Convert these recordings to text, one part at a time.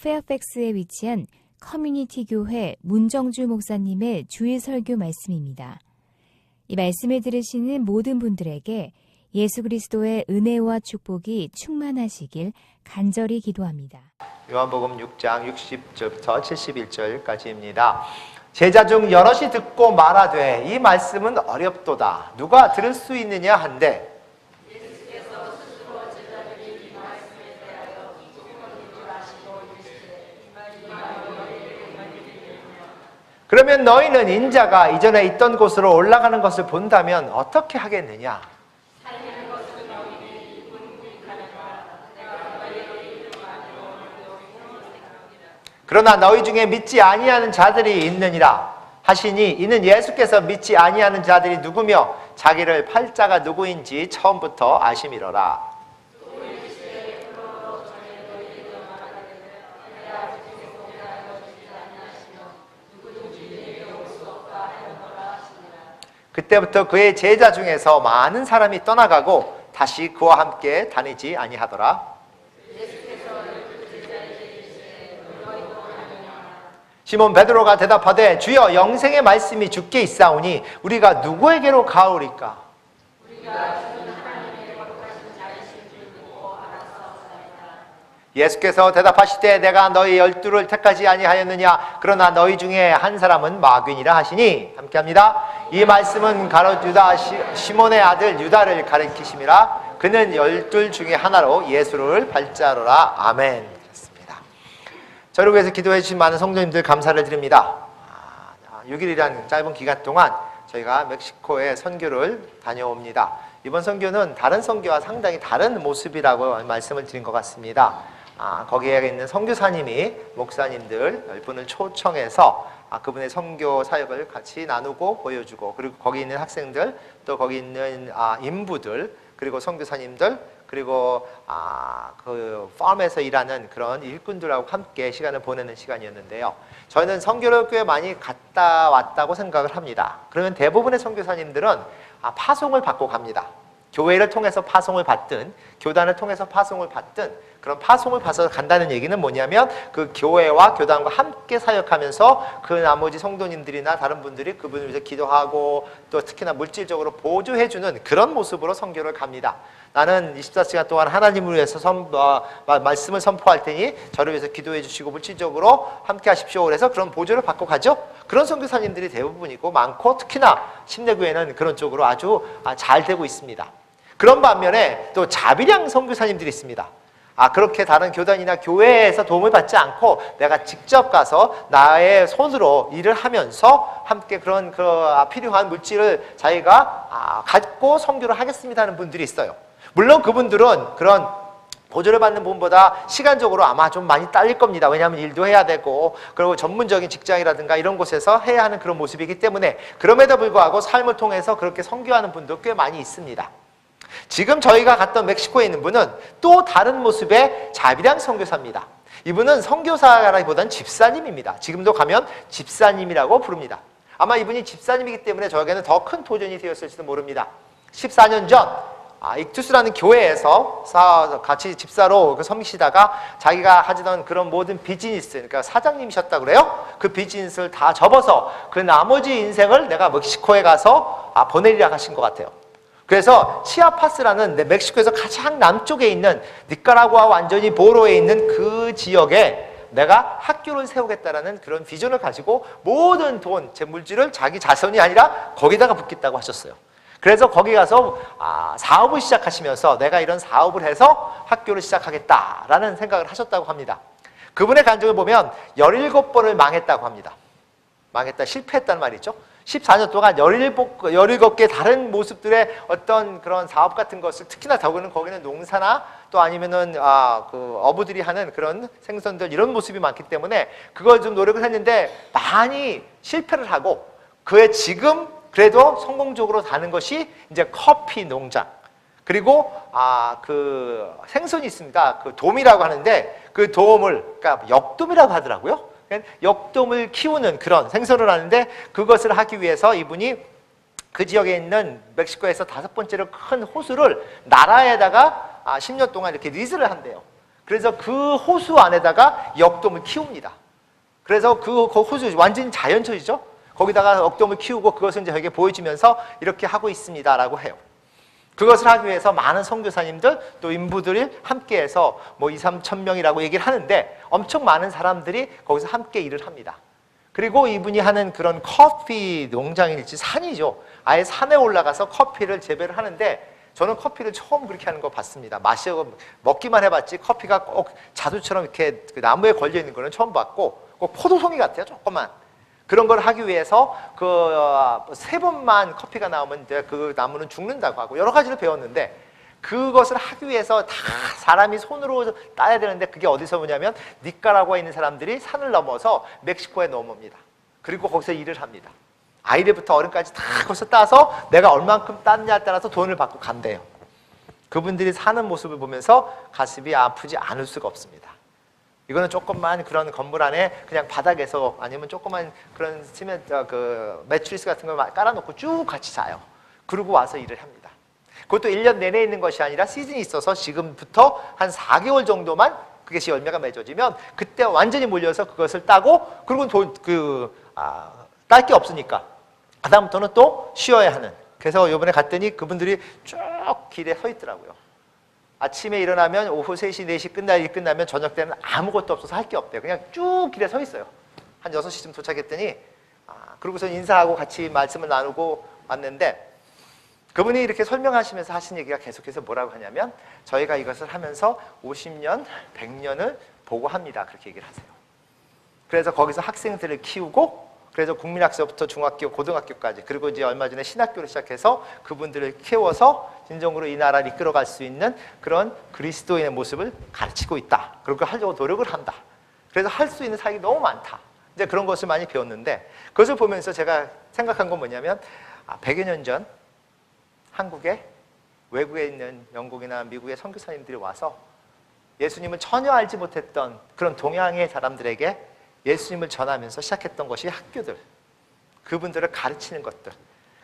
페어팩스에 위치한 커뮤니티 교회 문정주 목사님의 주일 설교 말씀입니다. 이 말씀을 들으시는 모든 분들에게 예수 그리스도의 은혜와 축복이 충만하시길 간절히 기도합니다. 요한복음 6장 60절부터 71절까지입니다. 제자 중 여럿이 듣고 말하되 이 말씀은 어렵도다. 누가 들을 수 있느냐 한데 그러면 너희는 인자가 이전에 있던 곳으로 올라가는 것을 본다면 어떻게 하겠느냐? 그러나 너희 중에 믿지 아니하는 자들이 있느니라 하시니 이는 예수께서 믿지 아니하는 자들이 누구며 자기를 팔자가 누구인지 처음부터 아심이로라. 그때부터 그의 제자 중에서 많은 사람이 떠나가고 다시 그와 함께 다니지 아니하더라. 시몬 베드로가 대답하되 주여 영생의 말씀이 주께 있사오니 우리가 누구에게로 가오리까? 예수께서 대답하시되 내가 너희 12를 택하지 아니하였느냐? 그러나 너희 중에 한 사람은 마귀니라 하시니 함께합니다. 이 말씀은 가롯 유다 시몬의 아들 유다를 가리키심이라. 그는 12 중에 하나로 예수를 발자로라. 아멘. 그렇습니다. 저를 위해서 기도해 주신 많은 성도님들 감사를 드립니다. 6일이라는 짧은 기간 동안 저희가 멕시코에 선교를 다녀옵니다. 이번 선교는 다른 선교와 상당히 다른 모습이라고 말씀을 드린 것 같습니다. 거기에 있는 선교사님이 목사님들 10분을 초청해서 그분의 선교 사역을 같이 나누고 보여주고, 그리고 거기 있는 학생들, 또 거기 있는 인부들, 그리고 선교사님들, 그리고 그 팜에서 일하는 그런 일꾼들하고 함께 시간을 보내는 시간이었는데요. 저희는 선교를 꽤 많이 갔다 왔다고 생각을 합니다. 그러면 대부분의 선교사님들은 파송을 받고 갑니다. 교회를 통해서 파송을 받든 교단을 통해서 파송을 받든 그런 파송을 받아서 간다는 얘기는 뭐냐면 그 교회와 교단과 함께 사역하면서 그 나머지 성도님들이나 다른 분들이 그분을 위해서 기도하고 또 특히나 물질적으로 보조해주는 그런 모습으로 선교를 갑니다. 나는 24시간 동안 하나님을 위해서 말씀을 선포할 테니 저를 위해서 기도해 주시고 물질적으로 함께 하십시오. 그래서 그런 보조를 받고 가죠. 그런 선교사님들이 대부분이고 많고, 특히나 심내교회는 그런 쪽으로 아주 잘 되고 있습니다. 그런 반면에 또 자비량 선교사님들이 있습니다. 그렇게 다른 교단이나 교회에서 도움을 받지 않고 내가 직접 가서 나의 손으로 일을 하면서 함께 그런 필요한 물질을 자기가 갖고 선교를 하겠습니다 하는 분들이 있어요. 물론 그분들은 그런 보조를 받는 분보다 시간적으로 아마 좀 많이 딸릴 겁니다. 왜냐하면 일도 해야 되고, 그리고 전문적인 직장이라든가 이런 곳에서 해야 하는 그런 모습이기 때문에, 그럼에도 불구하고 삶을 통해서 그렇게 선교하는 분도 꽤 많이 있습니다. 지금 저희가 갔던 멕시코에 있는 분은 또 다른 모습의 자비량 선교사입니다. 이분은 선교사라기보다는 집사님입니다. 지금도 가면 집사님이라고 부릅니다. 아마 이분이 집사님이기 때문에 저에게는 더 큰 도전이 되었을지도 모릅니다. 14년 전 익투스라는 교회에서 같이 집사로 섬기시다가 자기가 하시던 그런 모든 비즈니스, 그러니까 사장님이셨다고 그래요. 그 비즈니스를 다 접어서 그 나머지 인생을 내가 멕시코에 가서 보내리라 하신 것 같아요. 그래서 치아파스라는 멕시코에서 가장 남쪽에 있는 니카라구아 완전히 보로에 있는 그 지역에 내가 학교를 세우겠다라는 그런 비전을 가지고 모든 돈, 재물질을 자기 자손이 아니라 거기다가 붓겠다고 하셨어요. 그래서 거기 가서 사업을 시작하시면서 내가 이런 사업을 해서 학교를 시작하겠다라는 생각을 하셨다고 합니다. 그분의 간증을 보면 17번을 망했다고 합니다. 망했다, 실패했다는 말이죠. 14년 동안 17개 다른 모습들의 어떤 그런 사업 같은 것을, 특히나 더구는 거기는 농사나 또 아니면은 그 어부들이 하는 그런 생선들, 이런 모습이 많기 때문에 그걸 좀 노력을 했는데 많이 실패를 하고, 그의 지금 그래도 성공적으로 다는 것이 이제 커피 농장, 그리고 그 생선이 있습니다. 그 돔이라고 하는데 그 돔을, 그러니까 역돔이라고 하더라고요. 역돔을 키우는 그런 생선을 하는데, 그것을 하기 위해서 이분이 그 지역에 있는 멕시코에서 5번째로 큰 호수를 나라에다가 10년 동안 이렇게 리즈를 한대요. 그래서 그 호수 안에다가 역돔을 키웁니다. 그래서 그 호수 완전히 자연처지죠. 거기다가 역돔을 키우고 그것을 이제 저에게 보여주면서 이렇게 하고 있습니다라고 해요. 그것을 하기 위해서 많은 선교사님들 또 인부들이 함께해서 뭐 2-3천 명이라고 얘기를 하는데 엄청 많은 사람들이 거기서 함께 일을 합니다. 그리고 이분이 하는 그런 커피 농장일지 산이죠. 아예 산에 올라가서 커피를 재배를 하는데 저는 커피를 처음 그렇게 하는 거 봤습니다. 먹기만 해봤지 커피가 꼭 자두처럼 이렇게 그 나무에 걸려 있는 거는 처음 봤고 꼭 포도송이 같아요. 조그만. 그런 걸 하기 위해서 그 3번만 커피가 나오면 이제 그 나무는 죽는다고 하고 여러 가지를 배웠는데 그것을 하기 위해서 다 사람이 손으로 따야 되는데 그게 어디서 오냐면 니카라구아에 있는 사람들이 산을 넘어서 멕시코에 넘어옵니다. 그리고 거기서 일을 합니다. 아이들부터 어른까지 다 거기서 따서 내가 얼만큼 땄냐에 따라서 돈을 받고 간대요. 그분들이 사는 모습을 보면서 가슴이 아프지 않을 수가 없습니다. 이거는 조그만 그런 건물 안에 그냥 바닥에서 아니면 조그만 그런 매트리스 같은 걸 깔아놓고 쭉 같이 자요. 그러고 와서 일을 합니다. 그것도 1년 내내 있는 것이 아니라 시즌이 있어서 지금부터 한 4개월 정도만 그것이 열매가 맺어지면 그때 완전히 몰려서 그것을 따고 그리고 딸 게 없으니까 그다음부터는 또 쉬어야 하는. 그래서 이번에 갔더니 그분들이 쭉 길에 서 있더라고요. 아침에 일어나면 오후 3시, 4시 끝나면 저녁 때는 아무것도 없어서 할 게 없대요. 그냥 쭉 길에 서 있어요. 한 6시쯤 도착했더니 그러고서 인사하고 같이 말씀을 나누고 왔는데 그분이 이렇게 설명하시면서 하신 얘기가 계속해서 뭐라고 하냐면 저희가 이것을 하면서 50년, 100년을 보고 합니다. 그렇게 얘기를 하세요. 그래서 거기서 학생들을 키우고 그래서 국민학교부터 중학교, 고등학교까지 그리고 이제 얼마 전에 신학교를 시작해서 그분들을 키워서 진정으로 이 나라를 이끌어갈 수 있는 그런 그리스도인의 모습을 가르치고 있다. 그리고 하려고 노력을 한다. 그래서 할 수 있는 사역이 너무 많다. 이제 그런 것을 많이 배웠는데 그것을 보면서 제가 생각한 건 뭐냐면 100여 년 전 한국에 외국에 있는 영국이나 미국의 선교사님들이 와서 예수님을 전혀 알지 못했던 그런 동양의 사람들에게 예수님을 전하면서 시작했던 것이 학교들, 그분들을 가르치는 것들,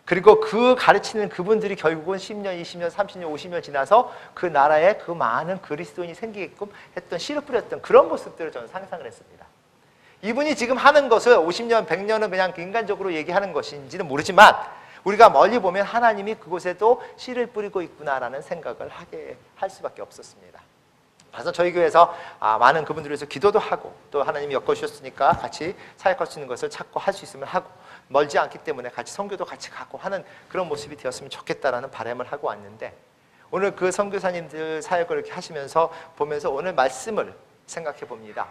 그리고 그 가르치는 그분들이 결국은 10년, 20년, 30년, 50년 지나서 그 나라에 그 많은 그리스도인이 생기게끔 했던 씨를 뿌렸던 그런 모습들을 저는 상상을 했습니다. 이분이 지금 하는 것을 50년, 100년은 그냥 인간적으로 얘기하는 것인지는 모르지만 우리가 멀리 보면 하나님이 그곳에도 씨를 뿌리고 있구나라는 생각을 하게 할 수밖에 없었습니다. 그래서 저희 교회에서 많은 그분들을 위해서 기도도 하고 또 하나님이 엮어주셨으니까 같이 사역할 수 있는 것을 찾고 할 수 있으면 하고 멀지 않기 때문에 같이 선교도 같이 가고 하는 그런 모습이 되었으면 좋겠다라는 바람을 하고 왔는데 오늘 그 선교사님들 사역을 이렇게 하시면서 보면서 오늘 말씀을 생각해 봅니다.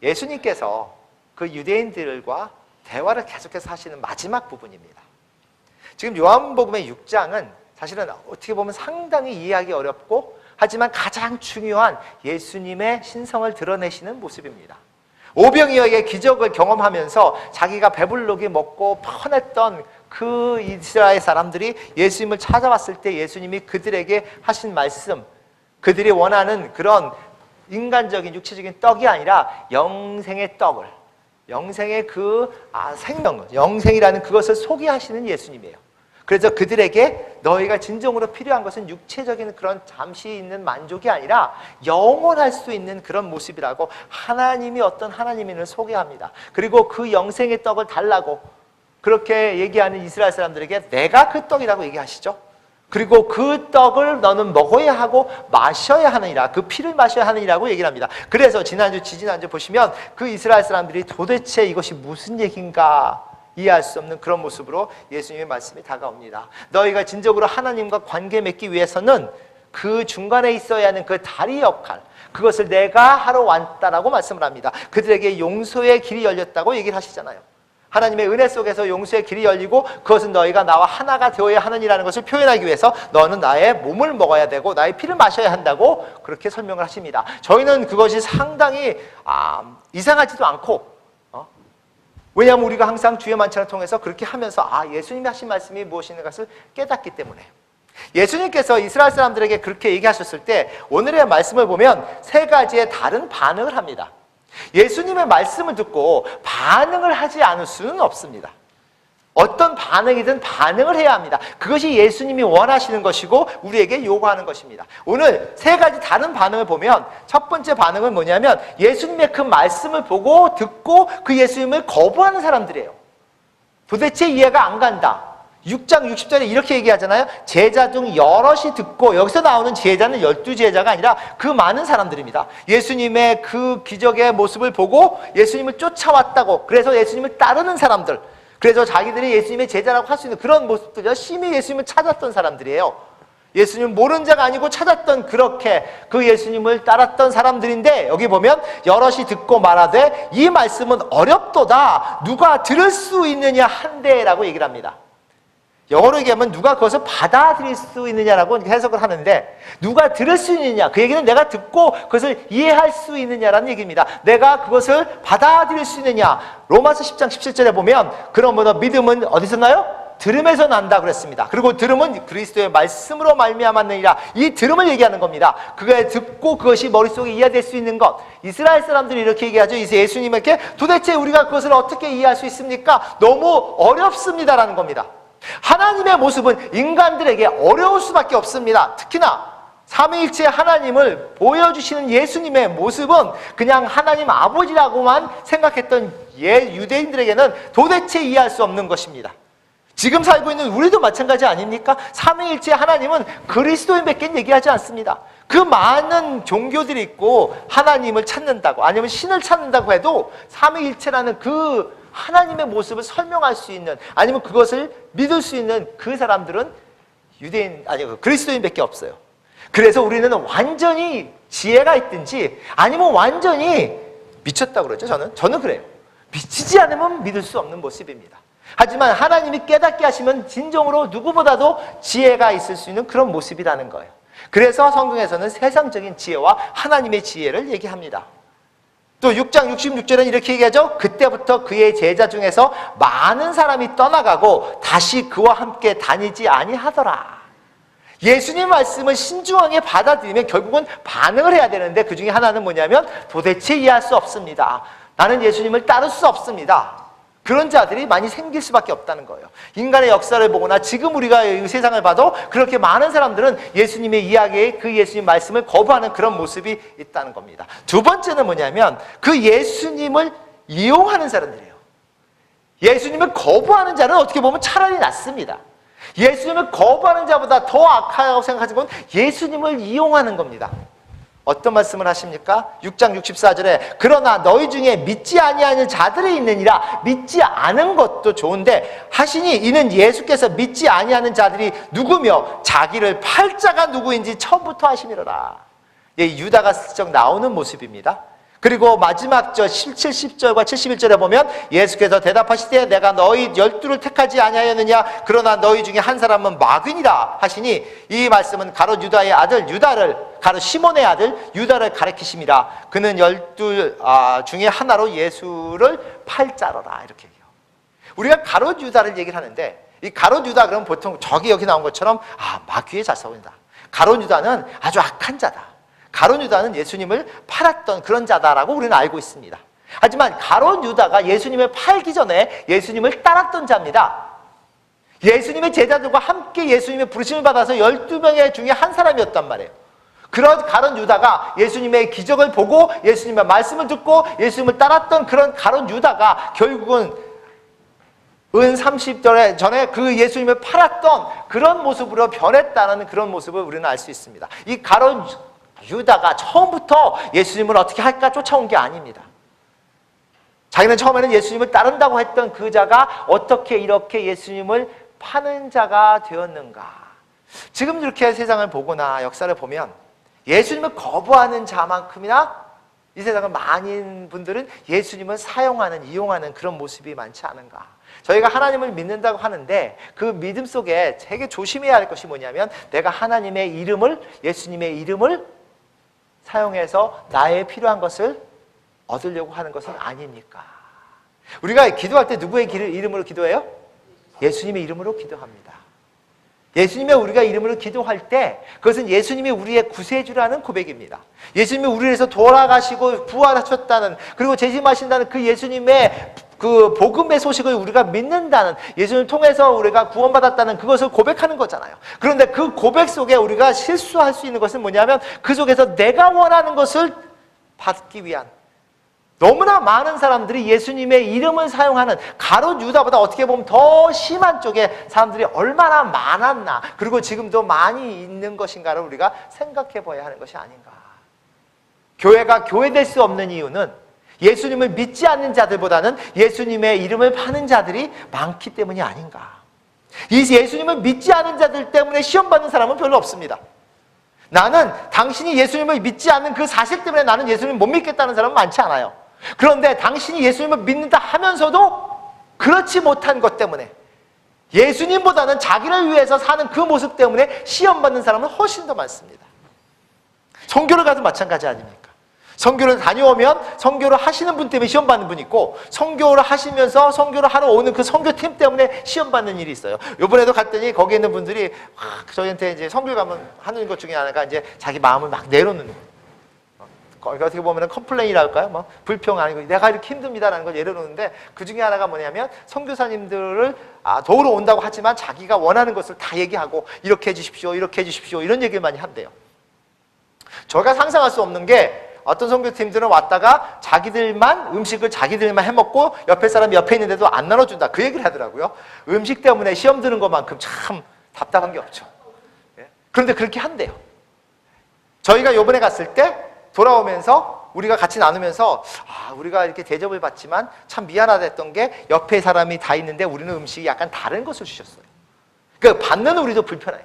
예수님께서 그 유대인들과 대화를 계속해서 하시는 마지막 부분입니다. 지금 요한복음의 6장은 사실은 어떻게 보면 상당히 이해하기 어렵고 하지만 가장 중요한 예수님의 신성을 드러내시는 모습입니다. 오병이어의 기적을 경험하면서 자기가 배불르게 먹고 편했던 그 이스라엘 사람들이 예수님을 찾아왔을 때 예수님이 그들에게 하신 말씀, 그들이 원하는 그런 인간적인 육체적인 떡이 아니라 영생의 떡을, 영생의 그 생명을, 영생이라는 그것을 소개하시는 예수님이에요. 그래서 그들에게 너희가 진정으로 필요한 것은 육체적인 그런 잠시 있는 만족이 아니라 영원할 수 있는 그런 모습이라고 하나님이 어떤 하나님인을 소개합니다. 그리고 그 영생의 떡을 달라고 그렇게 얘기하는 이스라엘 사람들에게 내가 그 떡이라고 얘기하시죠. 그리고 그 떡을 너는 먹어야 하고 마셔야 하느니라, 그 피를 마셔야 하느니라고 얘기를 합니다. 그래서 지지난주 보시면 그 이스라엘 사람들이 도대체 이것이 무슨 얘기인가 이해할 수 없는 그런 모습으로 예수님의 말씀이 다가옵니다. 너희가 진정으로 하나님과 관계 맺기 위해서는 그 중간에 있어야 하는 그 다리 역할, 그것을 내가 하러 왔다라고 말씀을 합니다. 그들에게 용서의 길이 열렸다고 얘기를 하시잖아요. 하나님의 은혜 속에서 용서의 길이 열리고 그것은 너희가 나와 하나가 되어야 하느니라는 것을 표현하기 위해서 너는 나의 몸을 먹어야 되고 나의 피를 마셔야 한다고 그렇게 설명을 하십니다. 저희는 그것이 상당히 이상하지도 않고 왜냐하면 우리가 항상 주의 만찬을 통해서 그렇게 하면서 예수님이 하신 말씀이 무엇인가 것을 깨닫기 때문에 예수님께서 이스라엘 사람들에게 그렇게 얘기하셨을 때 오늘의 말씀을 보면 3가지의 다른 반응을 합니다. 예수님의 말씀을 듣고 반응을 하지 않을 수는 없습니다. 어떤 반응이든 반응을 해야 합니다. 그것이 예수님이 원하시는 것이고 우리에게 요구하는 것입니다. 오늘 세 가지 다른 반응을 보면 첫 번째 반응은 뭐냐면 예수님의 그 말씀을 보고 듣고 그 예수님을 거부하는 사람들이에요. 도대체 이해가 안 간다. 6장 60절에 이렇게 얘기하잖아요. 제자 중 여럿이 듣고, 여기서 나오는 제자는 12제자가 아니라 그 많은 사람들입니다. 예수님의 그 기적의 모습을 보고 예수님을 쫓아왔다고, 그래서 예수님을 따르는 사람들, 그래서 자기들이 예수님의 제자라고 할 수 있는 그런 모습들, 열심히 예수님을 찾았던 사람들이에요. 예수님을 모른 자가 아니고 찾았던, 그렇게 그 예수님을 따랐던 사람들인데, 여기 보면 여럿이 듣고 말하되 이 말씀은 어렵도다, 누가 들을 수 있느냐 한데라고 얘기를 합니다. 영어로 얘기하면 누가 그것을 받아들일 수 있느냐라고 해석을 하는데, 누가 들을 수 있느냐, 그 얘기는 내가 듣고 그것을 이해할 수 있느냐라는 얘기입니다. 내가 그것을 받아들일 수 있느냐. 로마서 10장 17절에 보면 그러므로 믿음은 어디서 나요? 들음에서 난다 그랬습니다. 그리고 들음은 그리스도의 말씀으로 말미암았느니라. 이 들음을 얘기하는 겁니다. 그걸 듣고 그것이 머릿속에 이해될 수 있는 것. 이스라엘 사람들이 이렇게 얘기하죠. 이제 예수님에게 도대체 우리가 그것을 어떻게 이해할 수 있습니까? 너무 어렵습니다라는 겁니다. 하나님의 모습은 인간들에게 어려울 수밖에 없습니다. 특히나 삼위일체 하나님을 보여주시는 예수님의 모습은 그냥 하나님 아버지라고만 생각했던 유대인들에게는 도대체 이해할 수 없는 것입니다. 지금 살고 있는 우리도 마찬가지 아닙니까? 삼위일체 하나님은 그리스도인밖에 얘기하지 않습니다. 그 많은 종교들이 있고 하나님을 찾는다고, 아니면 신을 찾는다고 해도 삼위일체라는 그 하나님의 모습을 설명할 수 있는, 아니면 그것을 믿을 수 있는 그 사람들은 유대인, 아니 그리스도인밖에 없어요. 그래서 우리는 완전히 지혜가 있든지 아니면 완전히 미쳤다고 그러죠. 저는 그래요. 미치지 않으면 믿을 수 없는 모습입니다. 하지만 하나님이 깨닫게 하시면 진정으로 누구보다도 지혜가 있을 수 있는 그런 모습이라는 거예요. 그래서 성경에서는 세상적인 지혜와 하나님의 지혜를 얘기합니다. 또 6장 66절은 이렇게 얘기하죠. 그때부터 그의 제자 중에서 많은 사람이 떠나가고 다시 그와 함께 다니지 아니하더라. 예수님 말씀을 신중하게 받아들이면 결국은 반응을 해야 되는데, 그 중에 하나는 뭐냐면 도대체 이해할 수 없습니다. 나는 예수님을 따를 수 없습니다. 그런 자들이 많이 생길 수밖에 없다는 거예요. 인간의 역사를 보거나 지금 우리가 이 세상을 봐도 그렇게 많은 사람들은 예수님의 이야기에 그 예수님 말씀을 거부하는 그런 모습이 있다는 겁니다. 두 번째는 뭐냐면 그 예수님을 이용하는 사람들이에요. 예수님을 거부하는 자는 어떻게 보면 차라리 낫습니다. 예수님을 거부하는 자보다 더 악하다고 생각하는 건 예수님을 이용하는 겁니다. 어떤 말씀을 하십니까? 6장 64절에 그러나 너희 중에 믿지 아니하는 자들이 있느니라. 믿지 않은 것도 좋은데 하시니 이는 예수께서 믿지 아니하는 자들이 누구며 자기를 팔 자가 누구인지 처음부터 하시니라. 유다가 슬쩍 나오는 모습입니다. 그리고 마지막 절 70절과 71절에 보면 예수께서 대답하시되 내가 너희 12를 택하지 아니하였느냐. 그러나 너희 중에 한 사람은 마귀니라 하시니 이 말씀은 가롯 유다의 아들 유다를, 가롯 시몬의 아들 유다를 가리키심이라. 그는 12 중에 하나로 예수를 팔 자로라. 이렇게 얘기해요. 우리가 가롯 유다를 얘기를 하는데, 이 가롯 유다 그러면 보통 저기 여기 나온 것처럼 마귀의 자손이다. 가롯 유다는 아주 악한 자다. 가롯 유다는 예수님을 팔았던 그런 자다라고 우리는 알고 있습니다. 하지만 가롯 유다가 예수님을 팔기 전에 예수님을 따랐던 자입니다. 예수님의 제자들과 함께 예수님의 부르심을 받아서 12명의 중에 한 사람이었단 말이에요. 그런 가롯 유다가 예수님의 기적을 보고 예수님의 말씀을 듣고 예수님을 따랐던 그런 가롯 유다가 결국은 은 30년 전에 그 예수님을 팔았던 그런 모습으로 변했다는 그런 모습을 우리는 알 수 있습니다. 이 가롯 유다가 처음부터 예수님을 어떻게 할까 쫓아온 게 아닙니다. 자기는 처음에는 예수님을 따른다고 했던 그 자가 어떻게 이렇게 예수님을 파는 자가 되었는가. 지금 이렇게 세상을 보거나 역사를 보면 예수님을 거부하는 자만큼이나 이 세상의 많은 분들은 예수님을 사용하는, 이용하는 그런 모습이 많지 않은가. 저희가 하나님을 믿는다고 하는데 그 믿음 속에 되게 조심해야 할 것이 뭐냐면 내가 하나님의 이름을, 예수님의 이름을 사용해서 나의 필요한 것을 얻으려고 하는 것은 아닙니까? 우리가 기도할 때 누구의 이름으로 기도해요? 예수님의 이름으로 기도합니다. 예수님의 우리가 이름으로 기도할 때 그것은 예수님이 우리의 구세주라는 고백입니다. 예수님이 우리를 위해서 돌아가시고 부활하셨다는, 그리고 재림하신다는 그 예수님의 그 복음의 소식을 우리가 믿는다는, 예수님을 통해서 우리가 구원받았다는 그것을 고백하는 거잖아요. 그런데 그 고백 속에 우리가 실수할 수 있는 것은 뭐냐면 그 속에서 내가 원하는 것을 받기 위한, 너무나 많은 사람들이 예수님의 이름을 사용하는, 가룟 유다보다 어떻게 보면 더 심한 쪽에 사람들이 얼마나 많았나, 그리고 지금도 많이 있는 것인가를 우리가 생각해 봐야 하는 것이 아닌가. 교회가 교회될 수 없는 이유는 예수님을 믿지 않는 자들보다는 예수님의 이름을 파는 자들이 많기 때문이 아닌가. 이 예수님을 믿지 않은 자들 때문에 시험 받는 사람은 별로 없습니다. 나는 당신이 예수님을 믿지 않는 그 사실 때문에 나는 예수님을 못 믿겠다는 사람은 많지 않아요. 그런데 당신이 예수님을 믿는다 하면서도 그렇지 못한 것 때문에, 예수님보다는 자기를 위해서 사는 그 모습 때문에 시험 받는 사람은 훨씬 더 많습니다. 선교를 가도 마찬가지 아닙니까? 선교를 다녀오면 선교를 하시는 분 때문에 시험 받는 분이 있고, 선교를 하시면서 선교를 하러 오는 그 선교팀 때문에 시험 받는 일이 있어요. 이번에도 갔더니 거기 있는 분들이 저희한테 이제 선교 가면 하는 것 중에 하나가 이제 자기 마음을 막 내려놓는 거예요. 어떻게 보면 컴플레인이라 할까요? 뭐 불평 아니고 내가 이렇게 힘듭니다라는 걸 내려놓는데, 그 중에 하나가 뭐냐면 선교사님들을 도우러 온다고 하지만 자기가 원하는 것을 다 얘기하고 이렇게 해주십시오, 이렇게 해주십시오, 이런 얘기를 많이 한대요. 저희가 상상할 수 없는 게, 어떤 선교팀들은 왔다가 자기들만 음식을 자기들만 해먹고 옆에 사람이 옆에 있는데도 안 나눠준다, 그 얘기를 하더라고요. 음식 때문에 시험 드는 것만큼 참 답답한 게 없죠. 그런데 그렇게 한대요. 저희가 요번에 갔을 때 돌아오면서 우리가 같이 나누면서 우리가 이렇게 대접을 받지만 참 미안하다 했던 게, 옆에 사람이 다 있는데 우리는 음식이 약간 다른 것을 주셨어요. 그러니까 받는 우리도 불편해요.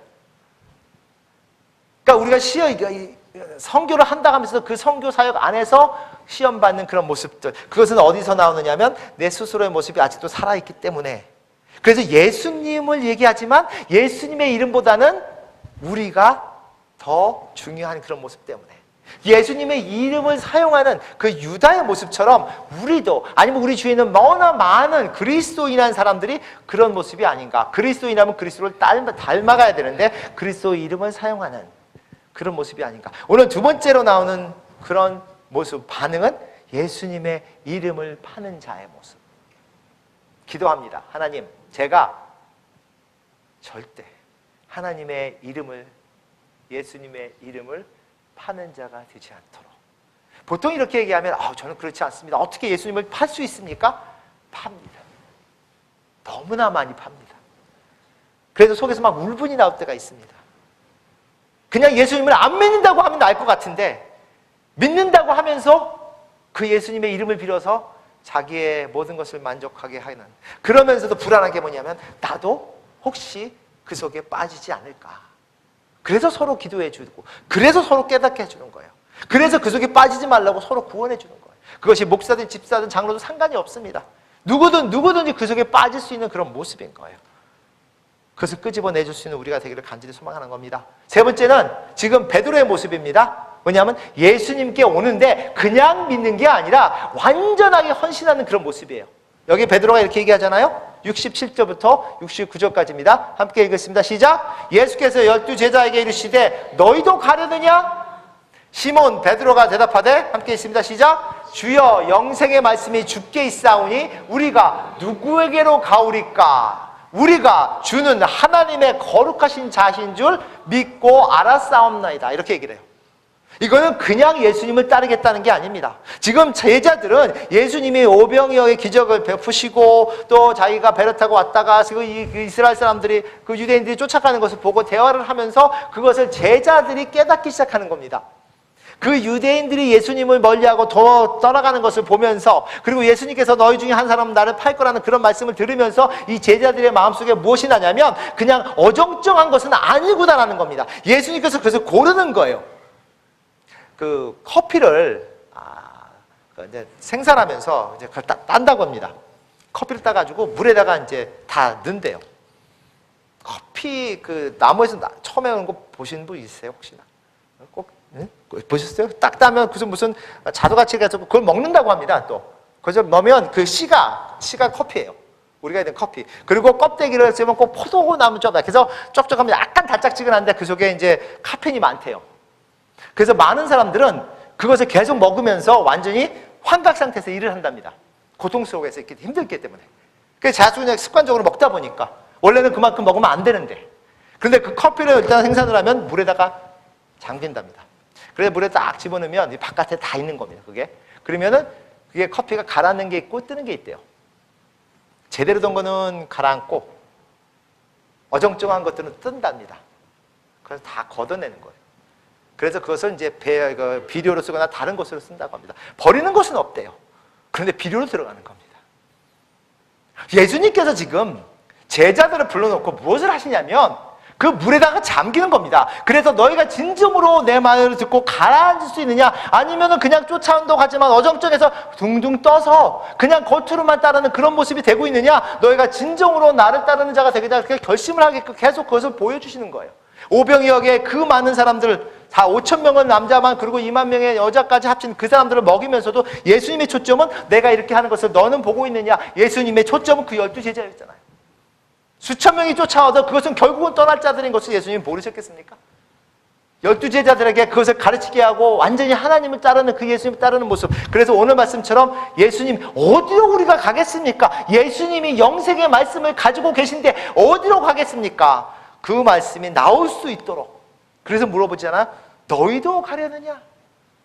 그러니까 우리가 선교를 한다 하면서 그 선교 사역 안에서 시험 받는 그런 모습들, 그것은 어디서 나오느냐면 내 스스로의 모습이 아직도 살아있기 때문에. 그래서 예수님을 얘기하지만 예수님의 이름보다는 우리가 더 중요한 그런 모습 때문에, 예수님의 이름을 사용하는 그 유다의 모습처럼 우리도, 아니면 우리 주위에 있는 너무나 많은 그리스도인한 사람들이 그런 모습이 아닌가. 그리스도인하면 그리스도를 닮아가야 되는데 그리스도의 이름을 사용하는 그런 모습이 아닌가. 오늘 두 번째로 나오는 그런 모습, 반응은 예수님의 이름을 파는 자의 모습. 기도합니다. 하나님, 제가 절대 하나님의 이름을, 예수님의 이름을 파는 자가 되지 않도록. 보통 이렇게 얘기하면 저는 그렇지 않습니다. 어떻게 예수님을 팔 수 있습니까? 팝니다. 너무나 많이 팝니다. 그래서 속에서 막 울분이 나올 때가 있습니다. 그냥 예수님을 안 믿는다고 하면 나을 것 같은데, 믿는다고 하면서 그 예수님의 이름을 빌어서 자기의 모든 것을 만족하게 하는, 그러면서도 불안한 게 뭐냐면 나도 혹시 그 속에 빠지지 않을까. 그래서 서로 기도해 주고, 그래서 서로 깨닫게 해주는 거예요. 그래서 그 속에 빠지지 말라고 서로 구원해 주는 거예요. 그것이 목사든 집사든 장로든 상관이 없습니다. 누구든지 그 속에 빠질 수 있는 그런 모습인 거예요. 그것을 끄집어내줄 수 있는 우리가 되기를 간절히 소망하는 겁니다. 세 번째는 지금 베드로의 모습입니다. 뭐냐면 예수님께 오는데 그냥 믿는 게 아니라 완전하게 헌신하는 그런 모습이에요. 여기 베드로가 이렇게 얘기하잖아요. 67절부터 69절까지입니다. 함께 읽겠습니다. 시작. 예수께서 12 제자에게 이르시되 너희도 가려느냐? 시몬 베드로가 대답하되, 함께 읽습니다. 시작. 주여, 영생의 말씀이 주께 있사오니 우리가 누구에게로 가오리까? 우리가 주는 하나님의 거룩하신 자신 줄 믿고 알았사옵나이다. 이렇게 얘기를 해요. 이거는 그냥 예수님을 따르겠다는 게 아닙니다. 지금 제자들은 예수님이 오병이어의 기적을 베푸시고 또 자기가 배를 타고 왔다가 그 이스라엘 사람들이, 그 유대인들이 쫓아가는 것을 보고 대화를 하면서 그것을 제자들이 깨닫기 시작하는 겁니다. 그 유대인들이 예수님을 멀리하고 더 떠나가는 것을 보면서, 그리고 예수님께서 너희 중에 한 사람은 나를 팔 거라는 그런 말씀을 들으면서 이 제자들의 마음속에 무엇이 나냐면 그냥 어정쩡한 것은 아니구나라는 겁니다. 예수님께서 그래서 고르는 거예요. 그 커피를 이제 생산하면서 이제 그걸 딴다고 합니다. 커피를 따가지고 물에다가 이제 다 넣는데요. 커피 그 나무에서 처음에 오는 거 보신 분 있으세요 혹시나? 꼭 보셨어요? 딱 따면 무슨 자두같이 해가지고 그걸 먹는다고 합니다. 또 그래서 넣으면 그 씨가 커피예요. 우리가 있는 커피. 그리고 껍데기를 쓰면 꼭 포도나무 쪽, 그래서 쩍쩍하면 약간 달짝지근한데 그 속에 이제 카페인이 많대요. 그래서 많은 사람들은 그것을 계속 먹으면서 완전히 환각 상태에서 일을 한답니다. 고통 속에서 있기 힘들기 때문에. 그래서 자주 그냥 습관적으로 먹다 보니까 원래는 그만큼 먹으면 안 되는데, 그런데 그 커피를 일단 생산을 하면 물에다가 잠긴답니다. 그래서 물에 딱 집어넣으면 이 바깥에 다 있는 겁니다. 그게. 그러면은 그게 커피가 가라앉는 게 있고 뜨는 게 있대요. 제대로 된 거는 가라앉고 어정쩡한 것들은 뜬답니다. 그래서 다 걷어내는 거예요. 그래서 그것을 이제 비료로 쓰거나 다른 것으로 쓴다고 합니다. 버리는 것은 없대요. 그런데 비료로 들어가는 겁니다. 예수님께서 지금 제자들을 불러놓고 무엇을 하시냐면 그 물에다가 잠기는 겁니다. 그래서 너희가 진정으로 내 말을 듣고 가라앉을 수 있느냐, 아니면은 그냥 쫓아온다고 하지만 어정쩡해서 둥둥 떠서 그냥 겉으로만 따르는 그런 모습이 되고 있느냐, 너희가 진정으로 나를 따르는 자가 되겠다, 그렇게 결심을 하게끔 계속 그것을 보여주시는 거예요. 오병이어게 그 많은 사람들, 다 5천 명은 남자만, 그리고 2만 명의 여자까지 합친 그 사람들을 먹이면서도 예수님의 초점은 내가 이렇게 하는 것을 너는 보고 있느냐, 예수님의 초점은 그 12제자였잖아요. 수천 명이 쫓아와도 그것은 결국은 떠날 자들인 것을 예수님이 모르셨겠습니까? 12제자들에게 그것을 가르치게 하고 완전히 하나님을 따르는, 그 예수님을 따르는 모습. 그래서 오늘 말씀처럼 예수님 어디로 우리가 가겠습니까? 예수님이 영생의 말씀을 가지고 계신데 어디로 가겠습니까? 그 말씀이 나올 수 있도록. 그래서 물어보잖아. 너희도 가려느냐?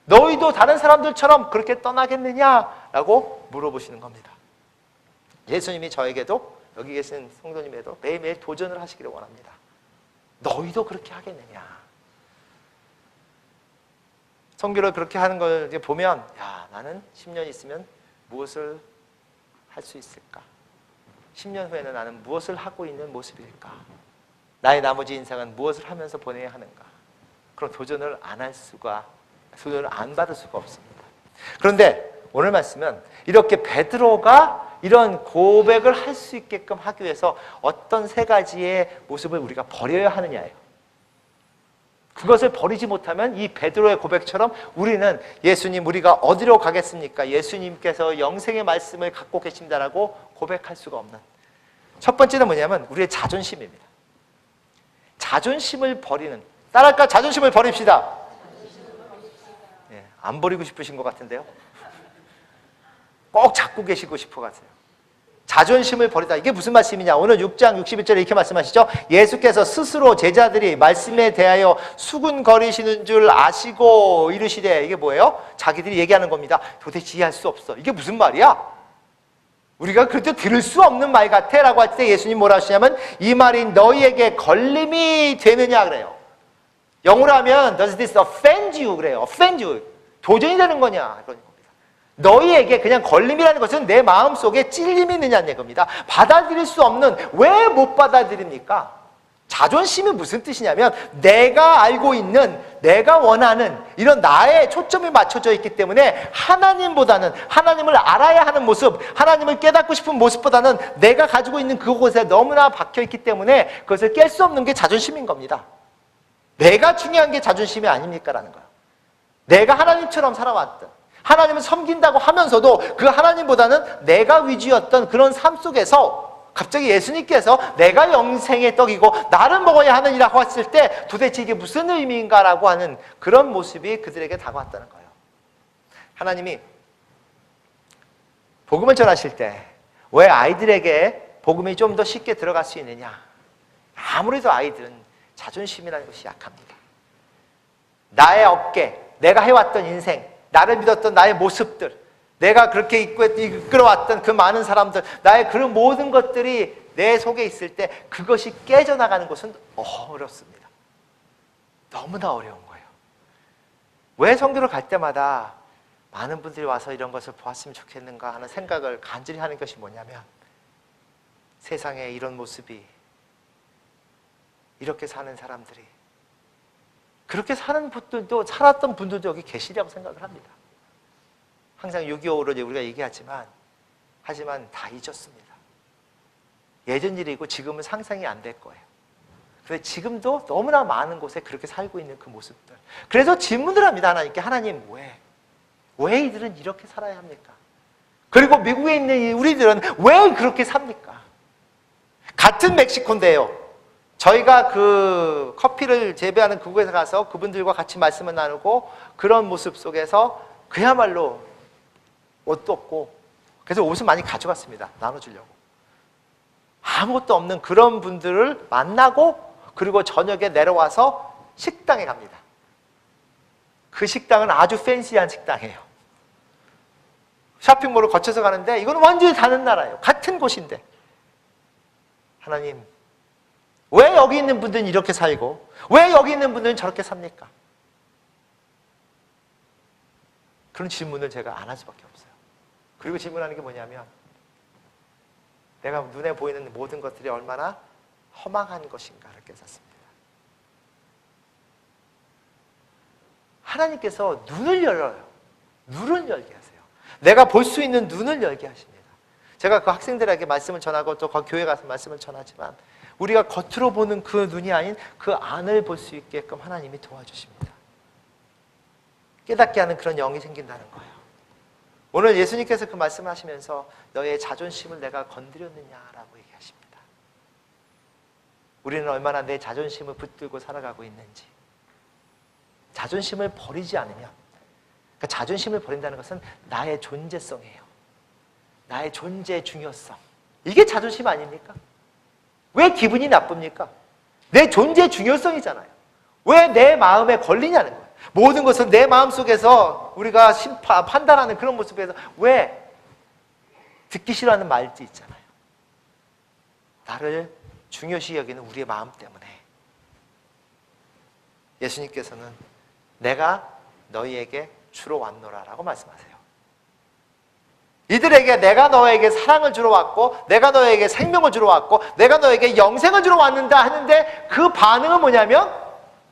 너희도 다른 사람들처럼 그렇게 떠나겠느냐라고 물어보시는 겁니다. 예수님이 저에게도, 여기 계신 성도님에도 매일매일 도전을 하시기를 원합니다. 너희도 그렇게 하겠느냐? 선교를 그렇게 하는 걸 이제 보면, 야, 나는 10년 있으면 무엇을 할 수 있을까? 10년 후에는 나는 무엇을 하고 있는 모습일까? 나의 나머지 인생은 무엇을 하면서 보내야 하는가? 그런 도전을 도전을 안 받을 수가 없습니다. 그런데 오늘 말씀은 이렇게 베드로가 이런 고백을 할 수 있게끔 하기 위해서 어떤 세 가지의 모습을 우리가 버려야 하느냐예요. 그것을 버리지 못하면 이 베드로의 고백처럼 우리는 예수님, 우리가 어디로 가겠습니까? 예수님께서 영생의 말씀을 갖고 계신다라고 고백할 수가 없는. 첫 번째는 뭐냐면 우리의 자존심입니다. 자존심을 버리는. 따라할까? 자존심을 버립시다. 예, 안 버리고 싶으신 것 같은데요. 꼭 잡고 계시고 싶어 가세요. 자존심을 버리다. 이게 무슨 말씀이냐? 오늘 6장 61절에 이렇게 말씀하시죠. 예수께서 스스로 제자들이 말씀에 대하여 수군거리시는 줄 아시고 이르시되, 이게 뭐예요? 자기들이 얘기하는 겁니다. 도대체 이해할 수 없어. 이게 무슨 말이야? 우리가 그래도 들을 수 없는 말 같아 라고 할 때 예수님 뭐라 하시냐면, 이 말이 너희에게 걸림이 되느냐 그래요. 영어로 하면 Does this offend you? 그래요. offend you. 도전이 되는 거냐? 그러니까 너희에게 그냥 걸림이라는 것은 내 마음속에 찔림이 있느냐는 겁니다. 받아들일 수 없는, 왜 못 받아들입니까? 자존심이 무슨 뜻이냐면 내가 알고 있는, 내가 원하는 이런 나의 초점이 맞춰져 있기 때문에 하나님보다는, 하나님을 알아야 하는 모습, 하나님을 깨닫고 싶은 모습보다는 내가 가지고 있는 그곳에 너무나 박혀있기 때문에 그것을 깰 수 없는 게 자존심인 겁니다. 내가 중요한 게 자존심이 아닙니까? 라는 거예요. 내가 하나님처럼 살아왔던, 하나님을 섬긴다고 하면서도 그 하나님보다는 내가 위주였던 그런 삶 속에서 갑자기 예수님께서 내가 영생의 떡이고 나를 먹어야 하느니라고 했을 때 도대체 이게 무슨 의미인가라고 하는 그런 모습이 그들에게 다가왔다는 거예요. 하나님이 복음을 전하실 때 왜 아이들에게 복음이 좀 더 쉽게 들어갈 수 있느냐? 아무래도 아이들은 자존심이라는 것이 약합니다. 나의 어깨, 내가 해왔던 인생, 나를 믿었던 나의 모습들, 내가 그렇게 이끌어왔던 그 많은 사람들, 나의 그런 모든 것들이 내 속에 있을 때 그것이 깨져나가는 것은 어렵습니다. 너무나 어려운 거예요. 왜 선교를 갈 때마다 많은 분들이 와서 이런 것을 보았으면 좋겠는가 하는 생각을 간절히 하는 것이 뭐냐면, 세상에 이런 모습이, 이렇게 사는 사람들이, 그렇게 사는 분들도, 살았던 분들도 여기 계시리라고 생각을 합니다. 항상 6.25로 우리가 얘기하지만, 하지만 다 잊었습니다. 예전 일이고 지금은 상상이 안 될 거예요. 그런데 지금도 너무나 많은 곳에 그렇게 살고 있는 그 모습들. 그래서 질문을 합니다. 하나님께. 하나님, 왜 이들은 이렇게 살아야 합니까? 그리고 미국에 있는 우리들은 왜 그렇게 삽니까? 같은 멕시코인데요. 저희가 그 커피를 재배하는 그곳에 가서 그분들과 같이 말씀을 나누고 그런 모습 속에서 그야말로 옷도 없고 그래서 옷을 많이 가져갔습니다. 나눠주려고. 아무것도 없는 그런 분들을 만나고 그리고 저녁에 내려와서 식당에 갑니다. 그 식당은 아주 팬시한 식당이에요. 쇼핑몰을 거쳐서 가는데 이건 완전히 다른 나라예요. 같은 곳인데 하나님, 왜 여기 있는 분들은 이렇게 살고 왜 여기 있는 분들은 저렇게 삽니까? 그런 질문을 제가 안 할 수밖에 없어요. 그리고 질문하는 게 뭐냐면 내가 눈에 보이는 모든 것들이 얼마나 허망한 것인가를 깨닫습니다. 하나님께서 눈을 열어요. 눈을 열게 하세요. 내가 볼 수 있는 눈을 열게 하십니다. 제가 그 학생들에게 말씀을 전하고 또 그 교회 가서 말씀을 전하지만 우리가 겉으로 보는 그 눈이 아닌 그 안을 볼 수 있게끔 하나님이 도와주십니다. 깨닫게 하는 그런 영이 생긴다는 거예요. 오늘 예수님께서 그 말씀을 하시면서 너의 자존심을 내가 건드렸느냐라고 얘기하십니다. 우리는 얼마나 내 자존심을 붙들고 살아가고 있는지. 자존심을 버리지 않으면, 그러니까 자존심을 버린다는 것은 나의 존재성이에요. 나의 존재의 중요성. 이게 자존심 아닙니까? 왜 기분이 나쁩니까? 내 존재의 중요성이잖아요. 왜 내 마음에 걸리냐는 거예요. 모든 것은 내 마음속에서 우리가 판단하는 그런 모습에서 왜 듣기 싫어하는 말도 있잖아요. 나를 중요시 여기는 우리의 마음 때문에. 예수님께서는 내가 너희에게 주러 왔노라라고 말씀하세요. 이들에게 내가 너에게 사랑을 주러 왔고 내가 너에게 생명을 주러 왔고 내가 너에게 영생을 주러 왔는다 하는데 그 반응은 뭐냐면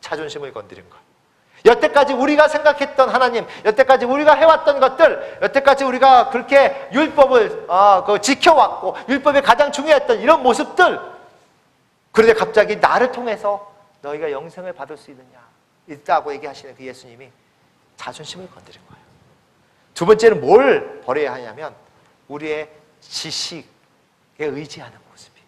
자존심을 건드린 거예요. 여태까지 우리가 생각했던 하나님, 여태까지 우리가 해왔던 것들, 여태까지 우리가 그렇게 율법을 지켜왔고 율법이 가장 중요했던 이런 모습들, 그런데 갑자기 나를 통해서 너희가 영생을 받을 수 있다고 얘기하시는 그 예수님이 자존심을 건드린 거예요. 두 번째는 뭘 버려야 하냐면 우리의 지식에 의지하는 모습이에요.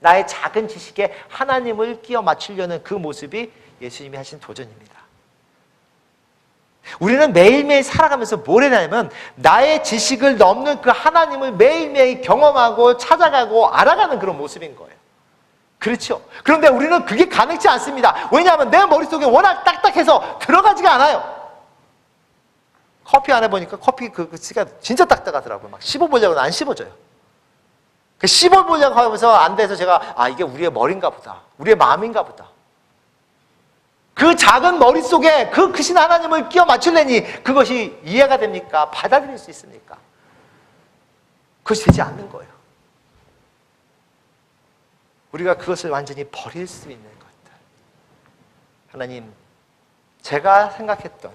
나의 작은 지식에 하나님을 끼워 맞추려는 그 모습이 예수님이 하신 도전입니다. 우리는 매일매일 살아가면서 뭘 해냐면 나의 지식을 넘는 그 하나님을 매일매일 경험하고 찾아가고 알아가는 그런 모습인 거예요. 그렇죠? 그런데 우리는 그게 가능치 않습니다. 왜냐하면 내 머릿속에 워낙 딱딱해서 들어가지가 않아요. 커피 안에 보니까 커피 그 씨가 진짜 딱딱하더라고요. 막 씹어보려고 안 씹어져요. 그 씹어보려고 하면서 안 돼서 제가 이게 우리의 머리인가 보다. 우리의 마음인가 보다. 그 작은 머릿속에 그 크신 하나님을 끼워 맞추려니 그것이 이해가 됩니까? 받아들일 수 있습니까? 그것이 되지 않는 거예요. 우리가 그것을 완전히 버릴 수 있는 것들. 하나님, 제가 생각했던,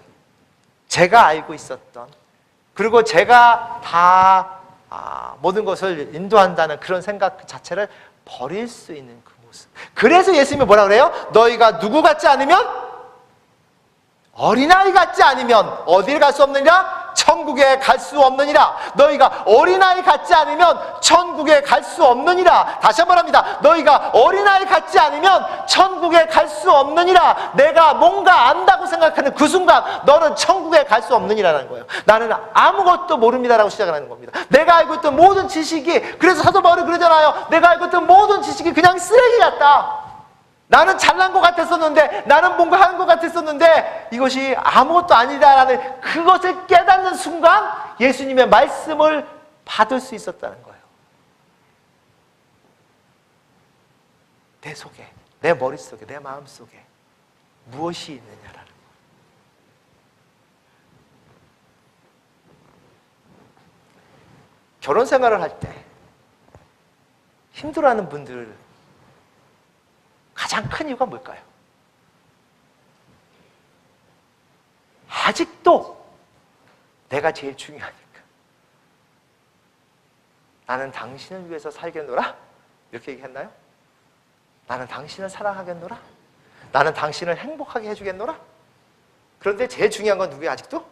제가 알고 있었던, 그리고 제가 다 모든 것을 인도한다는 그런 생각 자체를 버릴 수 있는 그 모습. 그래서 예수님이 뭐라 그래요? 너희가 누구 같지 않으면? 어린아이 같지 않으면 어디를 갈 수 없느니라? 천국에 갈 수 없느니라. 너희가 어린아이 같지 않으면 천국에 갈 수 없느니라. 다시 한번 합니다. 너희가 어린아이 같지 않으면 천국에 갈 수 없느니라. 내가 뭔가 안다고 생각하는 그 순간 너는 천국에 갈 수 없느니라는 거예요. 나는 아무것도 모릅니다라고 시작을 하는 겁니다. 내가 알고 있던 모든 지식이, 그래서 사도 바울이 그러잖아요. 내가 알고 있던 모든 지식이 그냥 쓰레기 같다. 나는 잘난 것 같았었는데, 나는 뭔가 하는 것 같았었는데 이것이 아무것도 아니다라는 그것을 깨닫는 순간 예수님의 말씀을 받을 수 있었다는 거예요. 내 속에, 내 머릿속에, 내 마음속에 무엇이 있느냐라는 거예요. 결혼 생활을 할 때 힘들어하는 분들 가장 큰 이유가 뭘까요? 아직도 내가 제일 중요하니까. 나는 당신을 위해서 살겠노라? 이렇게 얘기했나요? 나는 당신을 사랑하겠노라? 나는 당신을 행복하게 해주겠노라? 그런데 제일 중요한 건 누구예요, 아직도?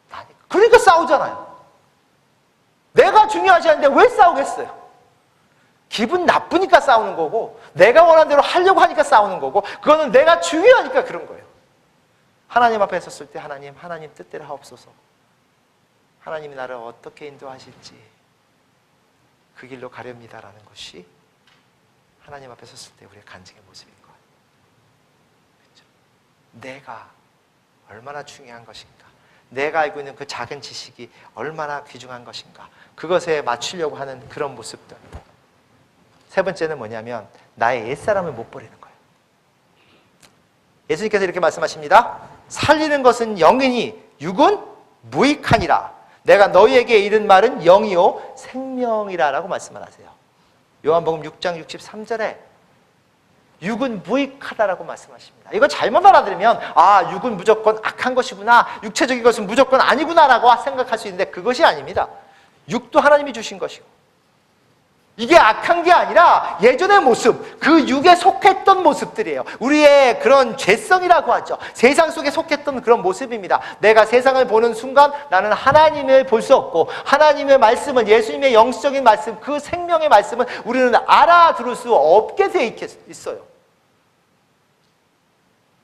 나니까. 그러니까 싸우잖아요. 내가 중요하지 않은데 왜 싸우겠어요? 기분 나쁘니까 싸우는 거고, 내가 원하는 대로 하려고 하니까 싸우는 거고, 그거는 내가 중요하니까 그런 거예요. 하나님 앞에 섰을 때 하나님 뜻대로 하옵소서. 하나님이 나를 어떻게 인도하실지 그 길로 가렵니다라는 것이 하나님 앞에 섰을 때 우리의 간증의 모습인 거예요. 그렇죠? 내가 얼마나 중요한 것인가, 내가 알고 있는 그 작은 지식이 얼마나 귀중한 것인가, 그것에 맞추려고 하는 그런 모습들. 세 번째는 뭐냐면 나의 옛사람을 못 버리는 거예요. 예수님께서 이렇게 말씀하십니다. 살리는 것은 영이니 육은 무익하니라. 내가 너희에게 이른 말은 영이요 생명이라 라고 말씀을 하세요. 요한복음 6장 63절에 육은 무익하다라고 말씀하십니다. 이거 잘못 알아들으면 육은 무조건 악한 것이구나, 육체적인 것은 무조건 아니구나 라고 생각할 수 있는데 그것이 아닙니다. 육도 하나님이 주신 것이고, 이게 악한 게 아니라 예전의 모습, 그 육에 속했던 모습들이에요. 우리의 그런 죄성이라고 하죠. 세상 속에 속했던 그런 모습입니다. 내가 세상을 보는 순간 나는 하나님을 볼 수 없고, 하나님의 말씀은, 예수님의 영적인 말씀, 그 생명의 말씀은 우리는 알아들을 수 없게 되어 있어요.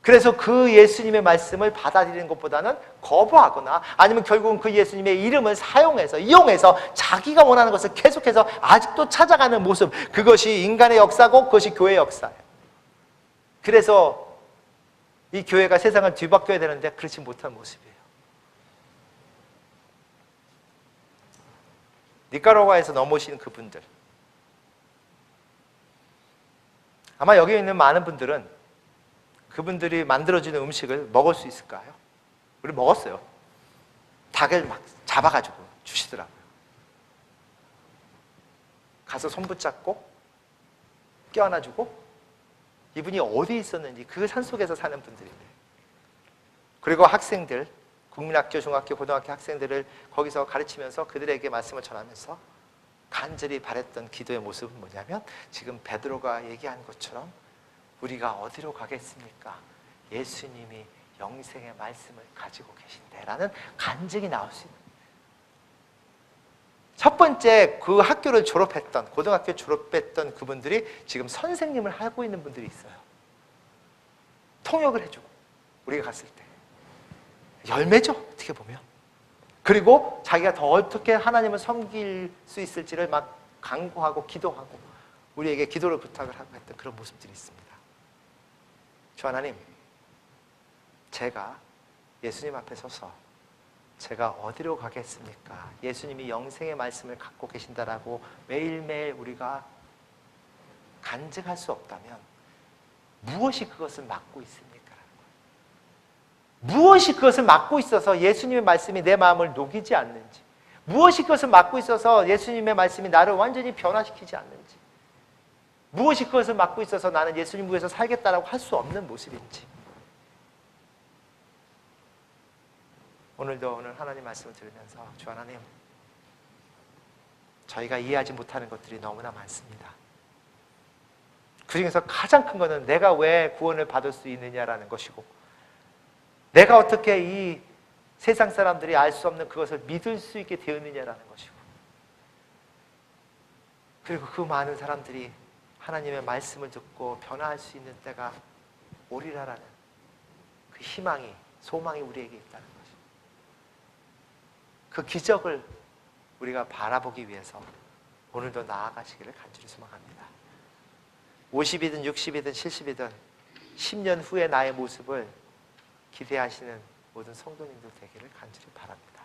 그래서 그 예수님의 말씀을 받아들이는 것보다는 거부하거나 아니면 결국은 그 예수님의 이름을 사용해서, 이용해서 자기가 원하는 것을 계속해서 아직도 찾아가는 모습, 그것이 인간의 역사고 그것이 교회의 역사예요. 그래서 이 교회가 세상을 뒤바뀌어야 되는데 그렇지 못한 모습이에요. 니카라과에서 넘어오신 그분들, 아마 여기 있는 많은 분들은 그분들이 만들어주는 음식을 먹을 수 있을까요? 우리 먹었어요. 닭을 막 잡아가지고 주시더라고요. 가서 손 붙잡고 껴안아주고, 이분이 어디 있었는지 그 산속에서 사는 분들인데, 그리고 학생들, 국민학교, 중학교, 고등학교 학생들을 거기서 가르치면서 그들에게 말씀을 전하면서 간절히 바랬던 기도의 모습은 뭐냐면 지금 베드로가 얘기한 것처럼 우리가 어디로 가겠습니까? 예수님이 영생의 말씀을 가지고 계신데라는 간증이 나올 수 있는. 첫 번째, 그 학교를 졸업했던, 고등학교 졸업했던 그분들이 지금 선생님을 하고 있는 분들이 있어요. 통역을 해주고, 우리가 갔을 때 열매죠, 어떻게 보면. 그리고 자기가 더 어떻게 하나님을 섬길 수 있을지를 막 강구하고 기도하고 우리에게 기도를 부탁을 하고 했던 그런 모습들이 있습니다. 주 하나님, 제가 예수님 앞에 서서 제가 어디로 가겠습니까? 예수님이 영생의 말씀을 갖고 계신다라고 매일매일 우리가 간증할 수 없다면 무엇이 그것을 막고 있습니까? 무엇이 그것을 막고 있어서 예수님의 말씀이 내 마음을 녹이지 않는지, 무엇이 그것을 막고 있어서 예수님의 말씀이 나를 완전히 변화시키지 않는지, 무엇이 그것을 막고 있어서 나는 예수님 위해서 살겠다라고 할 수 없는 모습인지, 오늘도 오늘 하나님 말씀을 들으면서 주 하나님, 저희가 이해하지 못하는 것들이 너무나 많습니다. 그 중에서 가장 큰 것은 내가 왜 구원을 받을 수 있느냐라는 것이고, 내가 어떻게 이 세상 사람들이 알 수 없는 그것을 믿을 수 있게 되었느냐라는 것이고, 그리고 그 많은 사람들이 하나님의 말씀을 듣고 변화할 수 있는 때가 오리라라는 그 희망이, 소망이 우리에게 있다는 것입니다. 그 기적을 우리가 바라보기 위해서 오늘도 나아가시기를 간절히 소망합니다. 50이든 60이든 70이든 10년 후에 나의 모습을 기대하시는 모든 성도님들 되기를 간절히 바랍니다.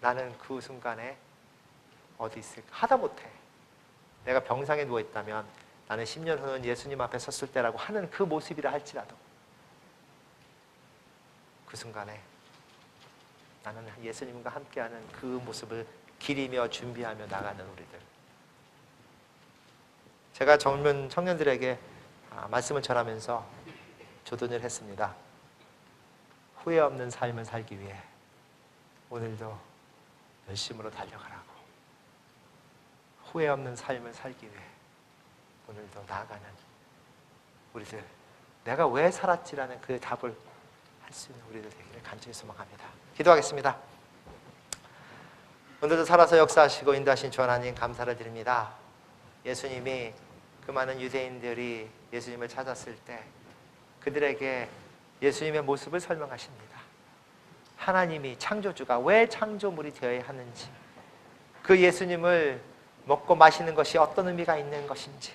나는 그 순간에 어디 있을까? 하다못해 내가 병상에 누워있다면 나는 10년 후는 예수님 앞에 섰을 때라고 하는 그 모습이라 할지라도 그 순간에 나는 예수님과 함께하는 그 모습을 기리며 준비하며 나가는 우리들. 제가 젊은 청년들에게 말씀을 전하면서 조언을 했습니다. 후회 없는 삶을 살기 위해 오늘도 열심으로 달려가라고. 후회 없는 삶을 살기 위해 오늘도 나아가는 우리들, 내가 왜 살았지라는 그 답을 할 수 있는 우리들 되기를 간절히 소망합니다. 기도하겠습니다. 오늘도 살아서 역사하시고 인도하신 주 하나님 감사를 드립니다. 예수님이 그 많은 유대인들이 예수님을 찾았을 때 그들에게 예수님의 모습을 설명하십니다. 하나님이 창조주가 왜 창조물이 되어야 하는지, 그 예수님을 먹고 마시는 것이 어떤 의미가 있는 것인지,